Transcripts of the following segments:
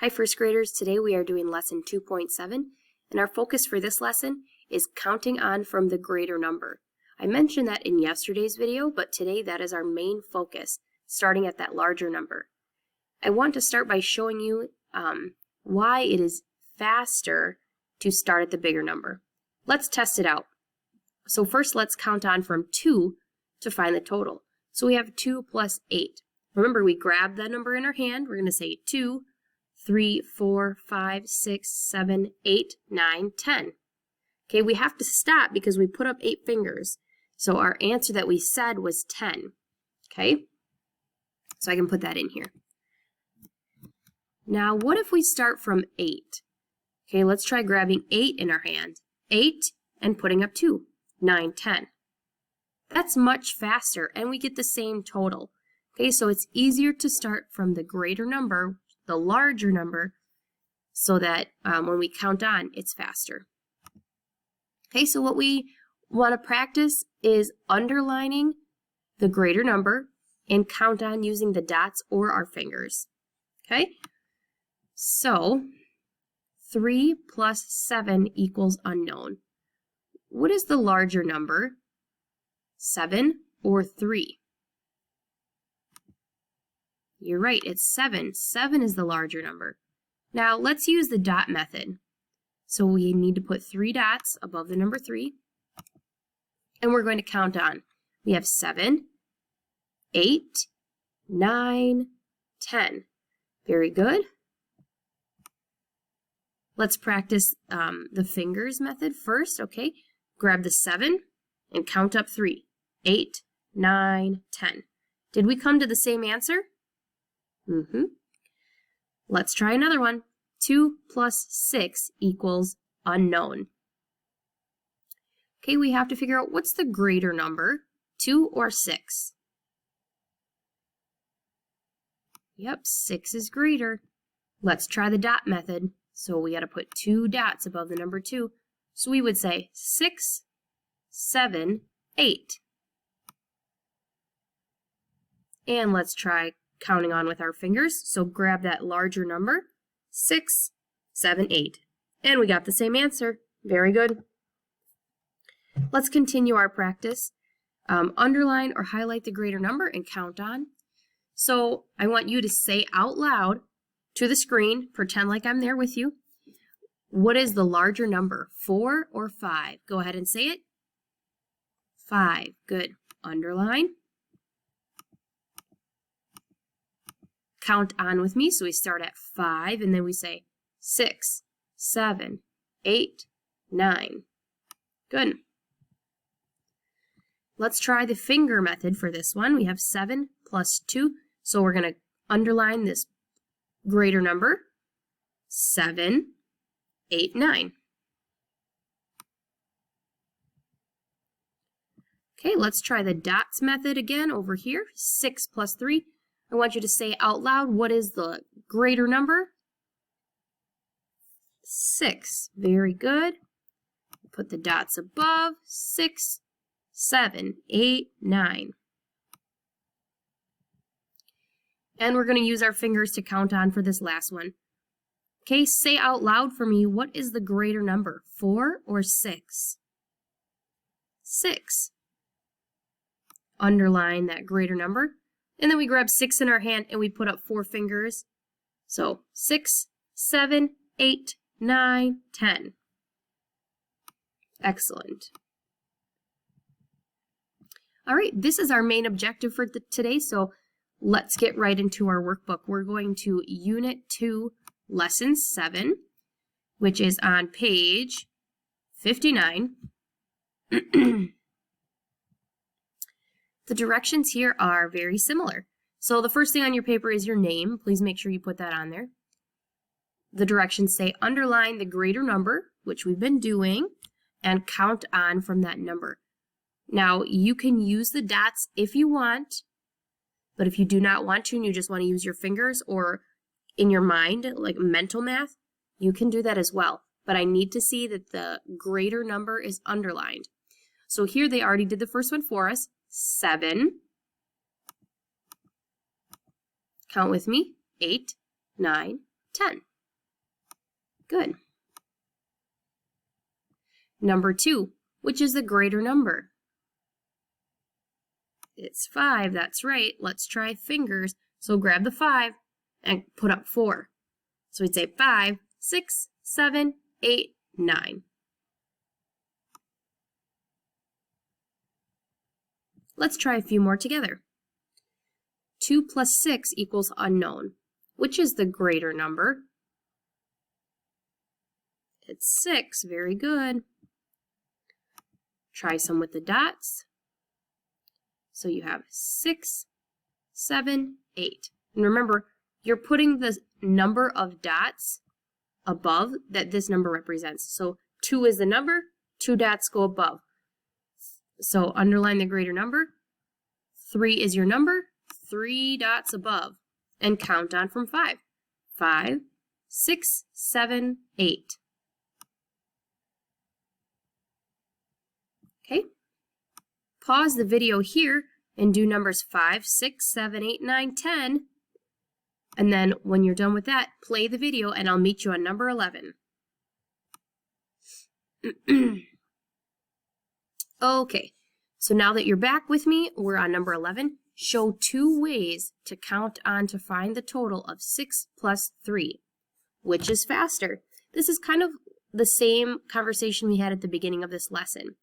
Hi first graders, today we are doing lesson 2.7 and our focus for this lesson is counting on from the greater number. I mentioned that in yesterday's video, but today that is our main focus, starting at that larger number. I want to start by showing you why it is faster to start at the bigger number. Let's test it out. So first let's count on from 2 to find the total. So we have 2 plus 8. Remember, we grab that number in our hand. We're going to say 2, 3, 4, 5, 6, 7, 8, 9, 10. Okay, we have to stop because we put up 8 fingers. So our answer that we said was 10. Okay, so I can put that in here. Now, what if we start from 8? Okay, let's try grabbing 8 in our hand. 8 and putting up 2. 9, 10. That's much faster and we get the same total. Okay, so it's easier to start from the greater number, the larger number, so that when we count on, it's faster. Okay, so what we want to practice is underlining the greater number and count on using the dots or our fingers. Okay, so 3 plus 7 equals unknown. What is the larger number, 7 or 3? You're right, it's 7. 7 is the larger number. Now let's use the dot method. So we need to put 3 dots above the number 3. And we're going to count on. We have 7, 8, 9, 10. Very good. Let's practice the fingers method first, okay? Grab the 7 and count up 3. 8, 9, 10. Did we come to the same answer? Let's try another one. 2 plus 6 equals unknown. Okay, we have to figure out what's the greater number, 2 or 6. Yep, 6 is greater. Let's try the dot method. So we got to put 2 dots above the number 2. So we would say 6, 7, 8. And let's try counting on with our fingers. So grab that larger number, 6, 7, 8. And we got the same answer. Very good. Let's continue our practice. Underline or highlight the greater number and count on. So I want you to say out loud to the screen, pretend like I'm there with you. What is the larger number, 4 or 5? Go ahead and say it. 5. Good. Underline. Count on with me. So we start at 5 and then we say 6, 7, 8, 9. Good. Let's try the finger method for this one. We have 7 plus 2. So we're going to underline this greater number. 7, 8, 9. Okay, let's try the dots method again over here. 6 plus 3. I want you to say out loud, what is the greater number? 6. Very good. Put the dots above. 6, 7, 8, 9. And we're going to use our fingers to count on for this last one. Okay, say out loud for me, what is the greater number, 4 or 6? 6. Underline that greater number. And then we grab 6 in our hand and we put up 4 fingers. So 6, 7, 8, 9, 10. Excellent. All right, this is our main objective for today, so let's get right into our workbook. We're going to Unit 2, Lesson 7, which is on page 59. The directions here are very similar. So the first thing on your paper is your name. Please make sure you put that on there. The directions say underline the greater number, which we've been doing, and count on from that number. Now, you can use the dots if you want, but if you do not want to and you just want to use your fingers or in your mind, like mental math, you can do that as well. But I need to see that the greater number is underlined. So here they already did the first one for us. 7. Count with me. 8, 9, 10. Good. Number 2, which is the greater number? It's 5, that's right. Let's try fingers. So grab the 5 and put up 4. So we'd say 5, 6, 7, 8, 9. Let's try a few more together. 2 plus 6 equals unknown. Which is the greater number? It's 6, very good. Try some with the dots. So you have 6, 7, 8. And remember, you're putting the number of dots above that this number represents. So 2 is the number, 2 dots go above. So underline the greater number. 3 is your number, 3 dots above. And count on from 5. 5, 6, 7, 8. Okay. Pause the video here and do numbers 5, 6, 7, 8, 9, 10. And then when you're done with that, play the video and I'll meet you on number 11. Okay, so now that you're back with me, we're on number 11. Show 2 ways to count on to find the total of 6 plus 3. Which is faster? This is kind of the same conversation we had at the beginning of this lesson.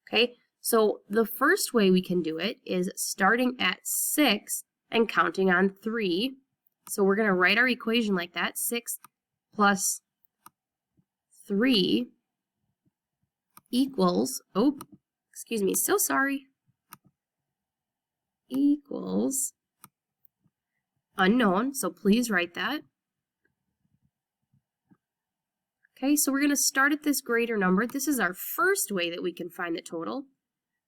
Okay, so the first way we can do it is starting at 6 and counting on 3. So we're going to write our equation like that. 6 plus 3 equals, oh, excuse me, so sorry, equals unknown. So please write that. Okay, so we're going to start at this greater number. This is our first way that we can find the total.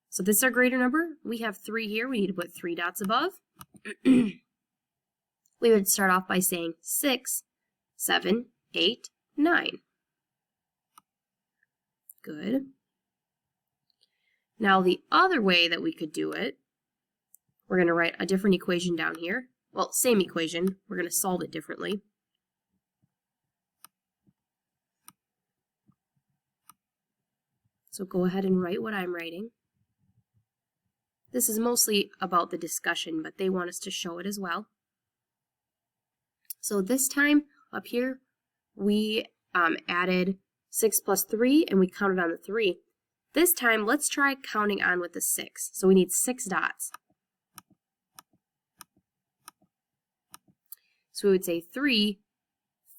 So this is our greater number. We have 3 here. We need to put 3 dots above. We would start off by saying 6, 7, 8, 9. Good. Now the other way that we could do it, we're going to write a different equation down here. Well, same equation. We're going to solve it differently. So go ahead and write what I'm writing. This is mostly about the discussion, but they want us to show it as well. So this time up here, we added 6 plus 3 and we counted on the 3. This time, let's try counting on with the 6. So we need 6 dots. So we would say 3,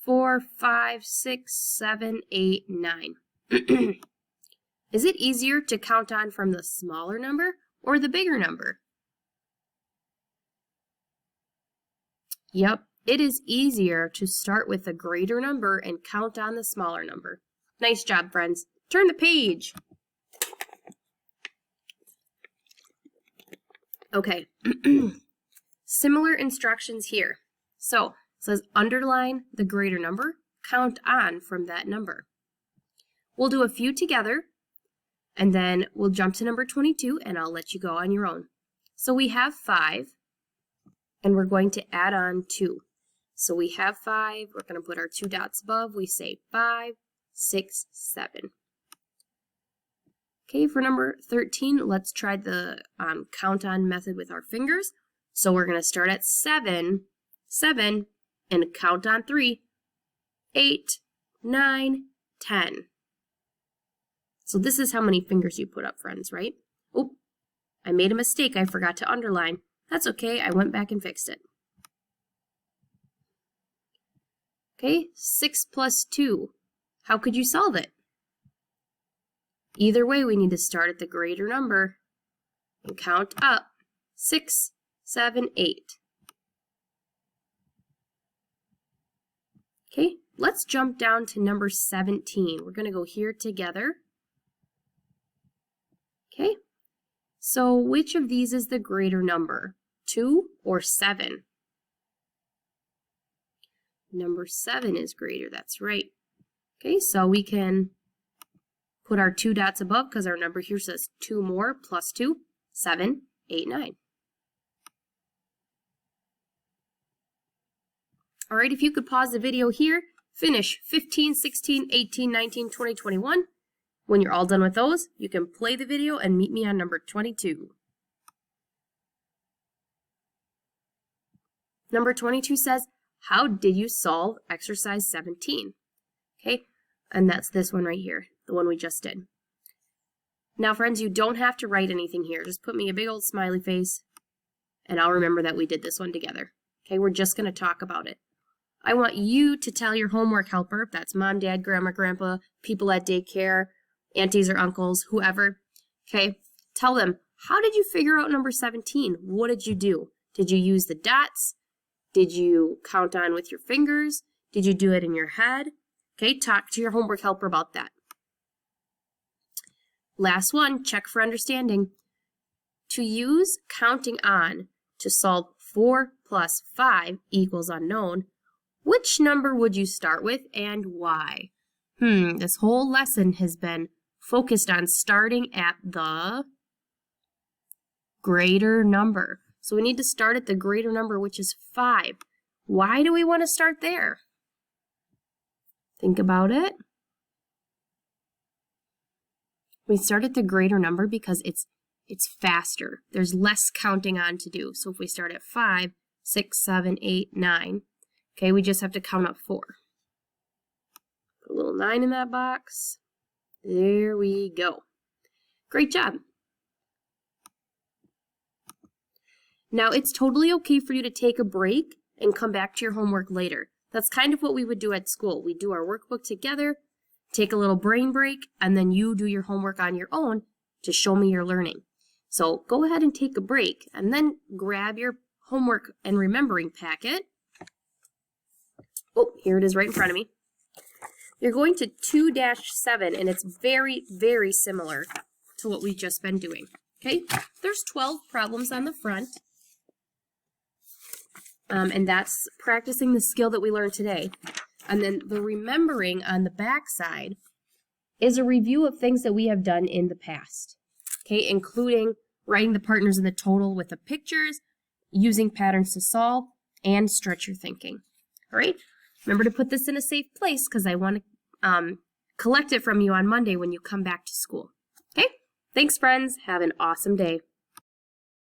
4, 5, 6, 7, 8, 9. Is it easier to count on from the smaller number or the bigger number? Yep, it is easier to start with the greater number and count on the smaller number. Nice job, friends. Turn the page. Okay, similar instructions here. So, it says underline the greater number, count on from that number. We'll do a few together, and then we'll jump to number 22, and I'll let you go on your own. So we have 5, and we're going to add on 2. So we have 5, we're going to put our 2 dots above, we say 5, 6, 7. Okay, for number 13, let's try the count on method with our fingers. So we're going to start at 7, and count on 3, 8, 9, 10. So this is how many fingers you put up, friends, right? Oh, I made a mistake. I forgot to underline. That's okay. I went back and fixed it. Okay, 6 plus 2. How could you solve it? Either way, we need to start at the greater number and count up. 6, 7, 8. Okay, let's jump down to number 17. We're going to go here together. Okay, so which of these is the greater number? 2 or 7? Number 7 is greater, that's right. Okay, so we can put our 2 dots above because our number here says 2 more plus 2, 7, 8, 9. All right, if you could pause the video here, finish 15, 16, 18, 19, 20, 21. When you're all done with those, you can play the video and meet me on number 22. Number 22 says, how did you solve exercise 17? Okay, and that's this one right here, the one we just did. Now, friends, you don't have to write anything here. Just put me a big old smiley face, and I'll remember that we did this one together. Okay, we're just going to talk about it. I want you to tell your homework helper, if that's mom, dad, grandma, grandpa, people at daycare, aunties or uncles, whoever, okay, tell them, how did you figure out number 17? What did you do? Did you use the dots? Did you count on with your fingers? Did you do it in your head? Okay, talk to your homework helper about that. Last one, check for understanding. To use counting on to solve 4 plus 5 equals unknown, which number would you start with and why? This whole lesson has been focused on starting at the greater number. So we need to start at the greater number, which is 5. Why do we want to start there? Think about it. We start at the greater number because it's faster. There's less counting on to do. So if we start at 5, 6, 7, 8, 9, okay, we just have to count up 4. Put a little 9 in that box. There we go. Great job. Now, it's totally okay for you to take a break and come back to your homework later. That's kind of what we would do at school. We do our workbook together, take a little brain break, and then you do your homework on your own to show me your learning. So go ahead and take a break, and then grab your homework and remembering packet. Oh, here it is right in front of me. You're going to 2-7, and it's very, very similar to what we've just been doing. Okay, there's 12 problems on the front. And that's practicing the skill that we learned today. And then the remembering on the back side is a review of things that we have done in the past. Okay, including writing the partners in the total with the pictures, using patterns to solve, and stretch your thinking. All right, remember to put this in a safe place because I want to collect it from you on Monday when you come back to school. Okay, thanks friends. Have an awesome day.